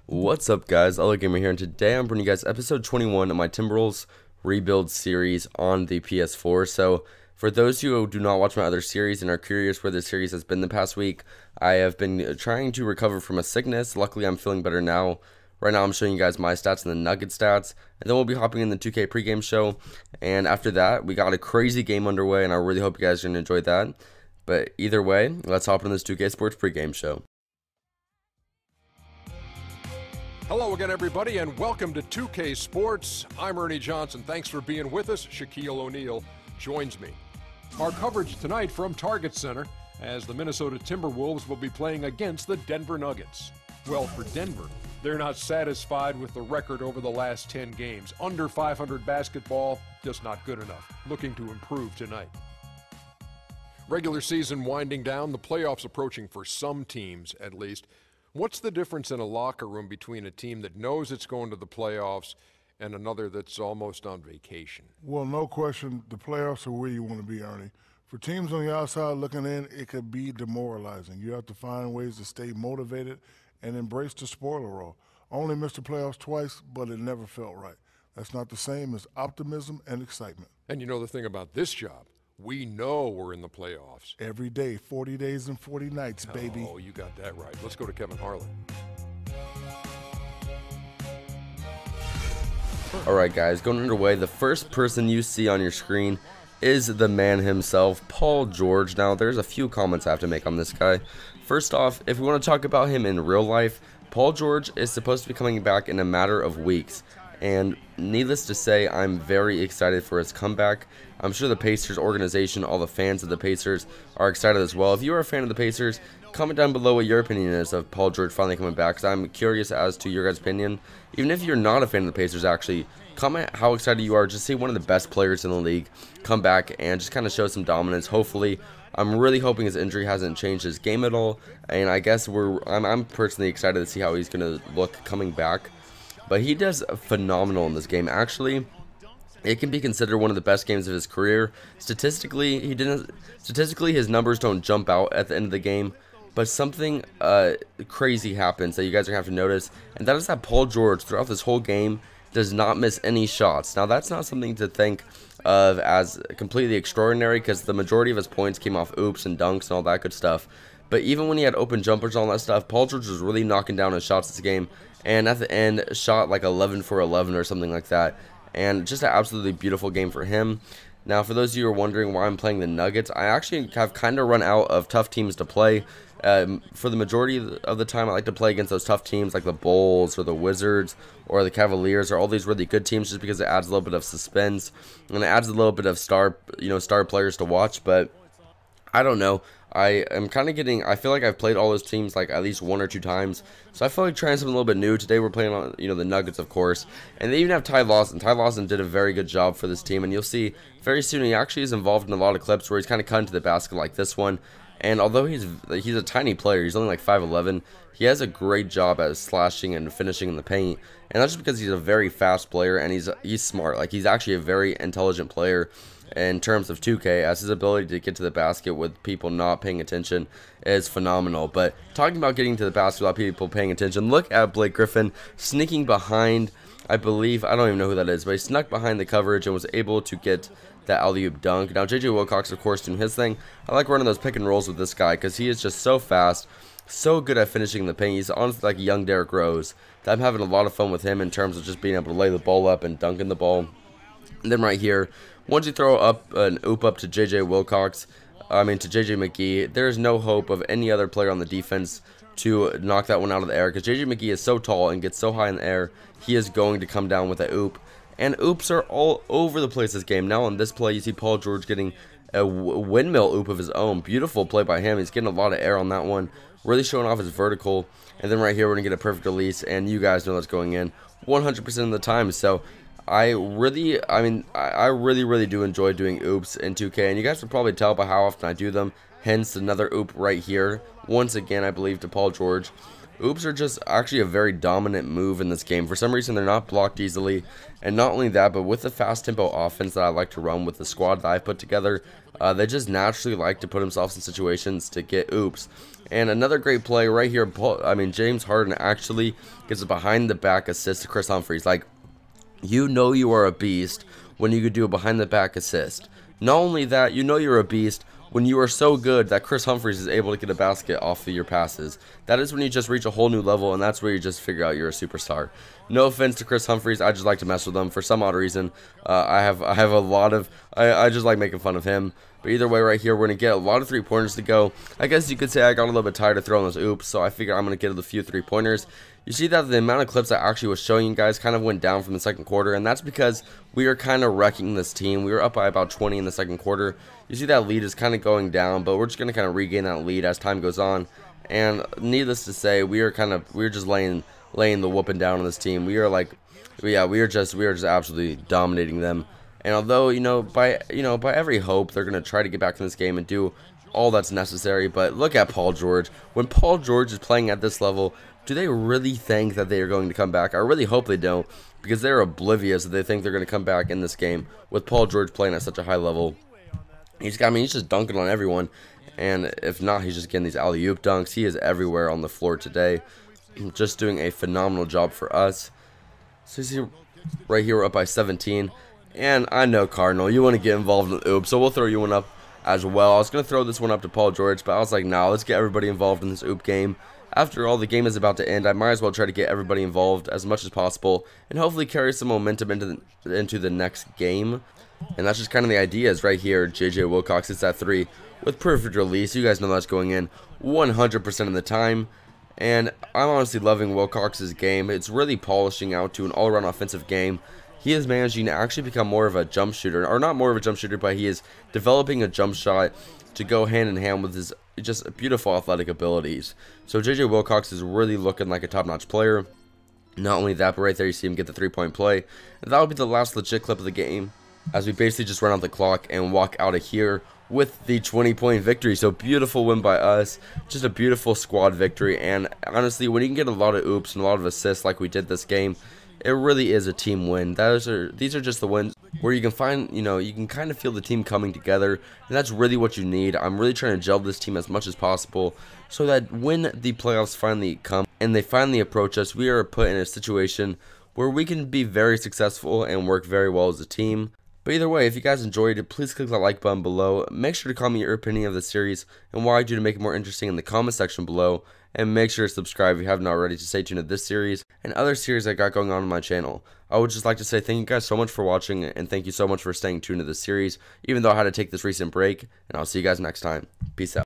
What's up, guys? Gamer here, and today I'm bringing you guys episode 21 of my Timberwolves rebuild series on the PS4. So, for those who do not watch my other series and are curious where this series has been the past week, I have been trying to recover from a sickness. Luckily, I'm feeling better now. Right now, I'm showing you guys my stats and the Nugget stats, and then we'll be hopping in the 2K pregame show. And after that, we got a crazy game underway, and I really hope you guys are going to enjoy that. But either way, let's hop in this 2K Sports pregame show. Hello again, everybody, and welcome to 2K Sports. I'm Ernie Johnson. Thanks for being with us. Shaquille O'Neal joins me. Our coverage tonight from Target Center, as the Minnesota Timberwolves will be playing against the Denver Nuggets. Well, for Denver, they're not satisfied with the record over the last 10 games. Under 500 basketball, just not good enough. Looking to improve tonight. Regular season winding down, the playoffs approaching for some teams at least. What's the difference in a locker room between a team that knows it's going to the playoffs and another that's almost on vacation? Well, no question, the playoffs are where you want to be, Ernie. For teams on the outside looking in, it could be demoralizing. You have to find ways to stay motivated and embrace the spoiler role. Only missed the playoffs twice, but it never felt right. That's not the same as optimism and excitement. And you know the thing about this job, we know we're in the playoffs. Every day, 40 days and 40 nights, baby. Oh, you got that right. Let's go to Kevin Harlan. Alright guys, going underway, the first person you see on your screen is the man himself, Paul George. Now, there's a few comments I have to make on this guy. First off, if we want to talk about him in real life, Paul George is supposed to be coming back in a matter of weeks. And needless to say, I'm very excited for his comeback. I'm sure the Pacers organization, all the fans of the Pacers are excited as well. If you are a fan of the Pacers, comment down below what your opinion is of Paul George finally coming back, because I'm curious as to your guys' opinion. Even if you're not a fan of the Pacers, actually, comment how excited you are to see one of the best players in the league come back and just kind of show some dominance. Hopefully, I'm really hoping his injury hasn't changed his game at all, and I guess I'm personally excited to see how he's going to look coming back. But he does phenomenal in this game. Actually, it can be considered one of the best games of his career. Statistically, his numbers don't jump out at the end of the game, but something crazy happens that you guys are going to have to notice, and that is that Paul George, throughout this whole game, does not miss any shots. Now, that's not something to think of as completely extraordinary, because the majority of his points came off oops and dunks and all that good stuff. But even when he had open jumpers and all that stuff, Paul George was really knocking down his shots this game, and at the end, shot like 11 for 11 or something like that. And just an absolutely beautiful game for him. Now, for those of you who are wondering why I'm playing the Nuggets, I actually have kind of run out of tough teams to play. For the majority of the time, I like to play against those tough teams like the Bulls or the Wizards or the Cavaliers or all these really good teams, just because it adds a little bit of suspense and it adds a little bit of star players to watch. But I don't know. I am kind of getting, I feel like I've played all those teams like at least 1 or 2 times. So I feel like trying something a little bit new. Today we're playing on, the Nuggets, of course. And they even have Ty Lawson. Ty Lawson did a very good job for this team. And you'll see very soon he actually is involved in a lot of clips where he's kind of cut into the basket like this one. And although he's a tiny player, he's only like 5'11", he has a great job at slashing and finishing in the paint. And that's just because he's a very fast player and he's smart. Like, he's actually a very intelligent player in terms of 2K, as his ability to get to the basket with people not paying attention is phenomenal. But talking about getting to the basket without people paying attention, look at Blake Griffin sneaking behind, I believe, I don't even know who that is, but he snuck behind the coverage and was able to get that alley-oop dunk. Now, J.J. Wilcox, of course, doing his thing. I like running those pick and rolls with this guy because he is just so fast, so good at finishing in the paint. He's honestly like a young Derrick Rose. I'm having a lot of fun with him in terms of just being able to lay the ball up and dunking the ball. And then right here, once you throw up an oop up to J.J. Wilcox, to J.J. McGee, there's no hope of any other player on the defense to knock that one out of the air, because J.J. McGee is so tall and gets so high in the air, he is going to come down with an oop. And oops are all over the place this game. Now on this play, you see Paul George getting a windmill oop of his own. Beautiful play by him. He's getting a lot of air on that one, really showing off his vertical. And then right here, we're going to get a perfect release, and you guys know that's going in 100% of the time. So I really do enjoy doing oops in 2K, and you guys can probably tell by how often I do them. Hence, another oop right here. Once again, I believe, to Paul George. Oops are just actually a very dominant move in this game. For some reason, they're not blocked easily. And not only that, but with the fast tempo offense that I like to run with the squad that I put together, They just naturally like to put themselves in situations to get oops. And another great play right here, James Harden actually gives a behind-the-back assist to Chris Humphries. Like, you know you are a beast when you could do a behind-the-back assist. Not only that, you know you're a beast when you are so good that Chris Humphries is able to get a basket off of your passes. That is when you just reach a whole new level, and that's where you just figure out you're a superstar. No offense to Chris Humphries, I just like to mess with him for some odd reason. I just like making fun of him. But either way, right here, we're going to get a lot of three-pointers to go. I guess you could say I got a little bit tired of throwing those oops, so I figured I'm going to get a few three-pointers. You see that the amount of clips I actually was showing you guys kind of went down from the second quarter, and that's because we are kind of wrecking this team. We were up by about 20 in the second quarter. You see that lead is kind of going down, but we're just going to kind of regain that lead as time goes on. And needless to say, we're just laying the whooping down on this team. We are just absolutely dominating them. And although by every hope they're gonna try to get back in this game and do all that's necessary, but look at Paul George. When Paul George is playing at this level, do they really think that they are going to come back? I really hope they don't, because they're oblivious that they think they're going to come back in this game with Paul George playing at such a high level. He's just dunking on everyone, and if not, he's just getting these alley-oop dunks. He is everywhere on the floor today, just doing a phenomenal job for us. So you see, right here we're up by 17, and I know, Cardinal, you want to get involved in the oop, so we'll throw you one up as well. I was going to throw this one up to Paul George, but I was like, nah, let's get everybody involved in this oop game. After all, the game is about to end. I might as well try to get everybody involved as much as possible and hopefully carry some momentum into the next game. And that's just kind of the idea is right here. JJ Wilcox hits that three with perfect release. You guys know that's going in 100% of the time. And I'm honestly loving Wilcox's game. It's really polishing out to an all-around offensive game. He is managing to actually become more of a jump shooter, or not more of a jump shooter, but he is developing a jump shot to go hand in hand with his just beautiful athletic abilities. So JJ Wilcox is really looking like a top-notch player. Not only that, but right there you see him get the three-point play. And that will be the last legit clip of the game, as we basically just run out the clock and walk out of here with the 20-point victory. So beautiful win by us, just a beautiful squad victory. And honestly, when you can get a lot of oops and a lot of assists like we did this game, it really is a team win. These are just the wins where you can find, you can kind of feel the team coming together, and that's really what you need. I'm really trying to gel this team as much as possible so that when the playoffs finally come and they finally approach us, we are put in a situation where we can be very successful and work very well as a team. But either way, if you guys enjoyed it, please click that like button below. Make sure to comment your opinion of the series and why I do to make it more interesting in the comment section below. And make sure to subscribe if you haven't already to stay tuned to this series and other series I got going on my channel. I would just like to say thank you guys so much for watching, and thank you so much for staying tuned to this series, even though I had to take this recent break. And I'll see you guys next time. Peace out.